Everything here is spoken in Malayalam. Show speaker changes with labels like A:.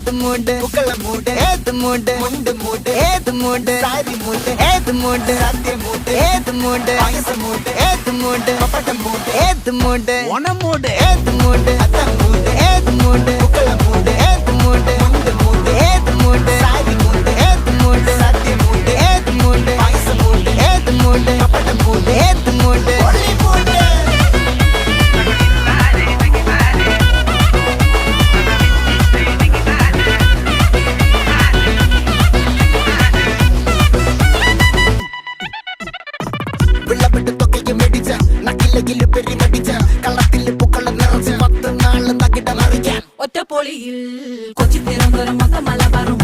A: ഏത് മൂട് പുക്കള മൂട് ഏത് മൂട് മുണ്ട് മൂട് ഏത് മൂട് സാരി മൂട് ഏത് മൂട് സദ്യ മൂട് ഏത് മൂട് പായസ മൂട് ഏത് മൂട് പപ്പടം മൂട് ഏത് മൂട് ഓണം മൂട് ഏത് മൂട് അത്തം മൂട് ഏത് മൂട് പുക്കള മൂട് ഏത് മൂട് മുണ്ട് മൂട് ഏത് മൂട് സാരി മൂട് ഏത് മൂട് സദ്യ മൂട് ഏത് മൂട് പായസ മൂട് ഏത് മൂട് പപ്പടം മൂട് ഏത് മൂട് ഒളി മൂട്
B: ഒറ്റപ്പൊളിയിൽ കൊച്ചി തിരുവനന്തപുരം മൊത്തം മലബാറും